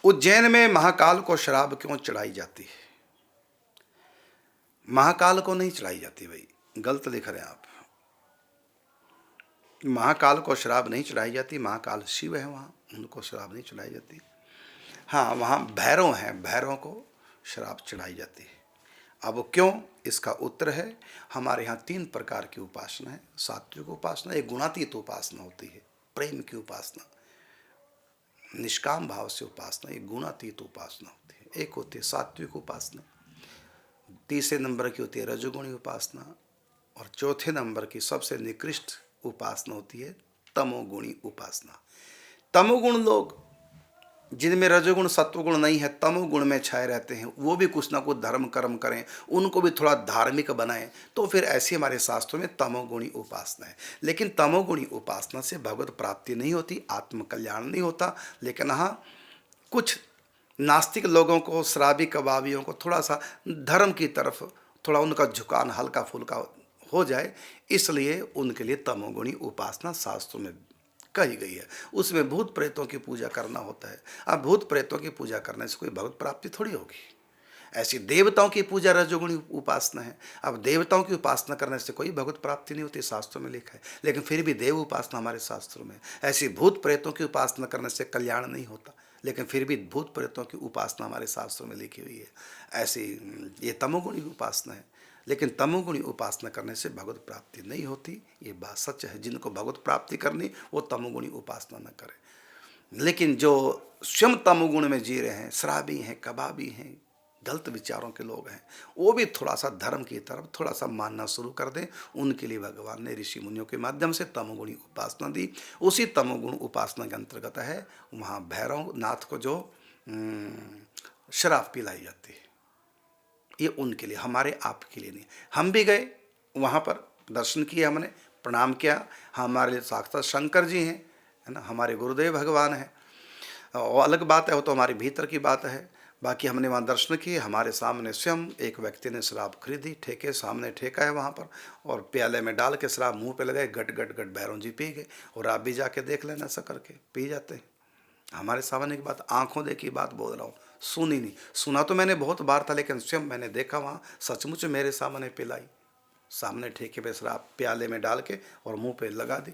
उज्जैन में महाकाल को शराब क्यों चढ़ाई जाती है? महाकाल को नहीं चढ़ाई जाती भाई, गलत लिख रहे हैं आप। महाकाल को शराब नहीं चढ़ाई जाती, महाकाल शिव है, वहाँ उनको शराब नहीं चढ़ाई जाती। हाँ, वहाँ भैरव हैं, भैरव को शराब चढ़ाई जाती है। अब वो क्यों, इसका उत्तर है, हमारे यहाँ 3 प्रकार की उपासना है। सात्विक उपासना, एक गुणातीत उपासना होती है, प्रेम की उपासना, निष्काम भाव से उपासना, एक गुणातीत उपासना होती है। एक होती है सात्विक उपासना, तीसरे नंबर की होती है रजोगुणी उपासना, और चौथे नंबर की सबसे निकृष्ट उपासना होती है तमोगुणी उपासना। तमोगुण लोग, जिनमें रजोगुण सत्वगुण नहीं है, तमोगुण में छाए रहते हैं, वो भी कुछ ना कुछ धर्म कर्म करें, उनको भी थोड़ा धार्मिक बनाएं, तो फिर ऐसी हमारे शास्त्रों में तमोगुणी उपासना है। लेकिन तमोगुणी उपासना से भगवत प्राप्ति नहीं होती, आत्म कल्याण नहीं होता। लेकिन हाँ, कुछ नास्तिक लोगों को, शराबी कबाबियों को थोड़ा सा धर्म की तरफ थोड़ा उनका झुकान हल्का फुल्का हो जाए, इसलिए उनके लिए तमोगुणी उपासना शास्त्रों में कही गई है। उसमें भूत प्रेतों की पूजा करना होता है। अब भूत प्रेतों की पूजा करने से कोई भगवत प्राप्ति थोड़ी होगी। ऐसी देवताओं की पूजा रजोगुणी उपासना है। अब देवताओं की उपासना करने से कोई भगवत प्राप्ति नहीं होती, शास्त्रों में लिखा है। लेकिन फिर भी देव उपासना हमारे शास्त्रों में। ऐसी भूत प्रेतों की उपासना करने से कल्याण नहीं होता, लेकिन फिर भी भूत प्रेतों की उपासना हमारे शास्त्रों में लिखी हुई है। ऐसी ये तमोगुणी उपासना है। लेकिन तमोगुणी उपासना करने से भगवत प्राप्ति नहीं होती, ये बात सच है। जिनको भगवत प्राप्ति करनी, वो तमोगुणी उपासना न करें। लेकिन जो स्वयं तमोगुण में जी रहे हैं, शराबी हैं, कबाबी हैं, गलत विचारों के लोग हैं, वो भी थोड़ा सा धर्म की तरफ थोड़ा सा मानना शुरू कर दें। उनके लिए भगवान ने ऋषि मुनियों के माध्यम से तमोगुणी उपासना दी। उसी तमोगुण उपासना के अंतर्गत है वहाँ भैरव नाथ को जो शराब पिलाई जाती है, ये उनके लिए, हमारे आपके लिए नहीं। हम भी गए वहाँ पर, दर्शन किए, हमने प्रणाम किया। हमारे लिए साक्षात शंकर जी हैं, है ना, हमारे गुरुदेव भगवान हैं। और अलग बात है, वो तो हमारे भीतर की बात है। बाकी हमने वहाँ दर्शन किए, हमारे सामने स्वयं एक व्यक्ति ने शराब खरीदी, ठेके सामने ठेका है वहाँ पर, और प्याले में डाल के शराब मुंह पे लगाए, गट गट गट भैरव जी पी गए। और आप भी जाके देख लेना, ऐसा करके पी जाते हैं। हमारे सामने की बात, आंखों देखी बात बोल रहा हूँ, सुनी नहीं। सुना तो मैंने बहुत बार था, लेकिन स्वयं मैंने देखा वहाँ, सचमुच मेरे सामने पिलाई, सामने ठेके पे शराब प्याले में डाल के और मुंह पे लगा दी,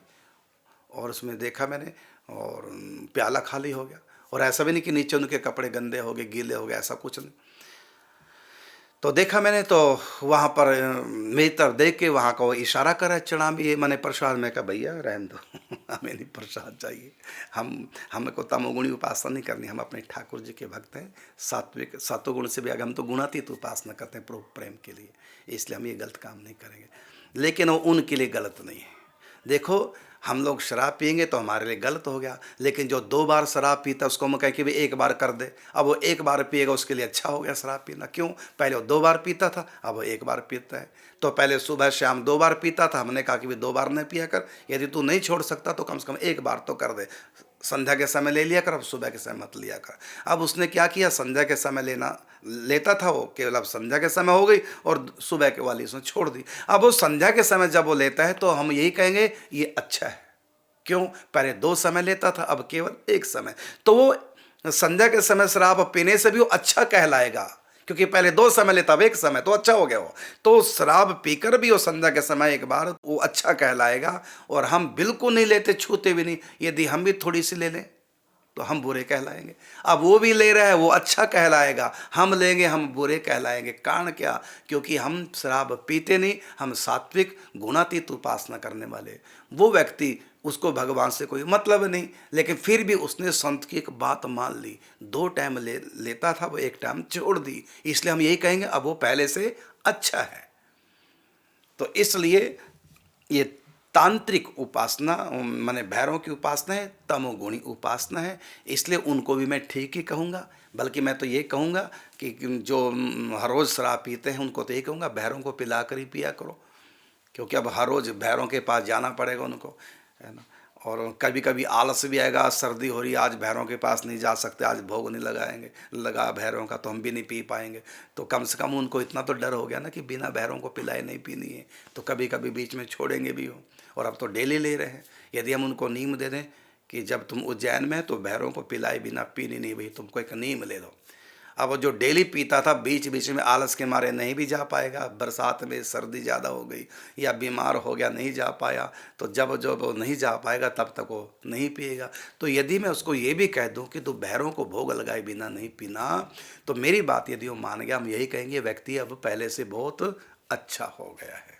और उसमें देखा मैंने, और प्याला खाली हो गया। और ऐसा भी नहीं कि नीचे उनके कपड़े गंदे हो गए, गीले हो गए, ऐसा कुछ नहीं। तो देखा मैंने, तो वहाँ पर मेरी तरफ देख के वहाँ को इशारा करा, चढ़ा भी मैंने प्रसाद। मैं कहा भैया रहने दो, हमें नहीं प्रसाद चाहिए, हमको तमोगुणी उपासना नहीं करनी, हम अपने ठाकुर जी के भक्त हैं। सात्विक सत्वगुण से भी आगे, हम तो गुणातीत उपासना करते हैं प्रेम के लिए, इसलिए हम ये गलत काम नहीं करेंगे। लेकिन वो उनके लिए गलत नहीं है। देखो, हम लोग शराब पियेंगे तो हमारे लिए गलत हो गया, लेकिन जो 2 बार शराब पीता उसको हम कहें कि भाई 1 बार कर दे, अब वो 1 बार पिएगा, उसके लिए अच्छा हो गया शराब पीना। क्यों? पहले वो 2 बार पीता था, अब वो 1 बार पीता है। तो पहले सुबह शाम 2 बार पीता था, हमने कहा कि भाई 2 बार नहीं पिया कर, यदि तू नहीं छोड़ सकता तो कम से कम 1 बार तो कर दे। संध्या के समय ले लिया कर, अब सुबह के समय मत लिया कर। अब उसने क्या किया, संध्या के समय लेता था वो, केवल अब संध्या के समय हो गई और सुबह के वाली उसने छोड़ दी। अब वो संध्या के समय जब वो लेता है तो हम यही कहेंगे ये अच्छा है। क्यों? पहले 2 समय लेता था, अब केवल 1 समय। तो वो संध्या के समय शराब पीने से भी वो अच्छा कहलाएगा, क्योंकि पहले 2 समय लेता, अब 1 समय, तो अच्छा हो गया वो। तो शराब पीकर भी वो संध्या के समय 1 बार, वो अच्छा कहलाएगा। और हम बिल्कुल नहीं लेते, छूते भी नहीं। यदि हम भी थोड़ी सी ले लें तो हम बुरे कहलाएंगे। अब वो भी ले रहा है, वो अच्छा कहलाएगा, हम लेंगे, हम बुरे कहलाएंगे। कारण क्या? क्योंकि हम शराब पीते नहीं, हम सात्विक गुणातीत उपासना करने वाले। वो व्यक्ति, उसको भगवान से कोई मतलब नहीं, लेकिन फिर भी उसने संत की एक बात मान ली। 2 टाइम लेता था, वो 1 टाइम छोड़ दी, इसलिए हम यही कहेंगे अब वो पहले से अच्छा है। तो इसलिए ये तांत्रिक उपासना माने भैरव की उपासना है, तमोगुणी उपासना है, इसलिए उनको भी मैं ठीक ही कहूँगा। बल्कि मैं तो ये कहूँगा कि जो हर रोज़ शराब पीते हैं उनको तो ये कहूँगा भैरव को पिला कर ही पिया करो, क्योंकि अब हर रोज़ भैरव के पास जाना पड़ेगा उनको, है ना। और कभी कभी आलस भी आएगा, आज सर्दी हो रही है, आज भैरव के पास नहीं जा सकते, आज भोग नहीं लगा भैरव का, तो हम भी नहीं पी पाएंगे। तो कम से कम उनको इतना तो डर हो गया ना कि बिना भैरव को पिलाए नहीं पीनी है, तो कभी कभी बीच में छोड़ेंगे भी हो। और अब तो डेली ले रहे हैं। यदि हम उनको नीम दे दें कि जब तुम उज्जैन में तो भैरों को पिलाए बिना पीनी नहीं, भाई तुमको एक नीम ले लो। अब वो जो डेली पीता था बीच बीच में आलस के मारे नहीं भी जा पाएगा, बरसात में सर्दी ज़्यादा हो गई या बीमार हो गया नहीं जा पाया, तो जब जब वो नहीं जा पाएगा तब तक वो नहीं पिएगा। तो यदि मैं उसको ये भी कह दूं कि तू भैरों को भोग लगाए बिना नहीं पीना, तो मेरी बात यदि वो मान गया, हम यही कहेंगे व्यक्ति अब पहले से बहुत अच्छा हो गया है।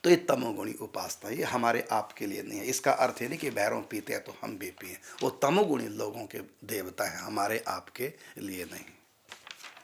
तो ये तमोगुणी उपासना ये हमारे आपके लिए नहीं है। इसका अर्थ है नहीं कि भैरव पीते हैं तो हम भी पिए, वो तमोगुणी लोगों के देवता हैं, हमारे आपके लिए नहीं।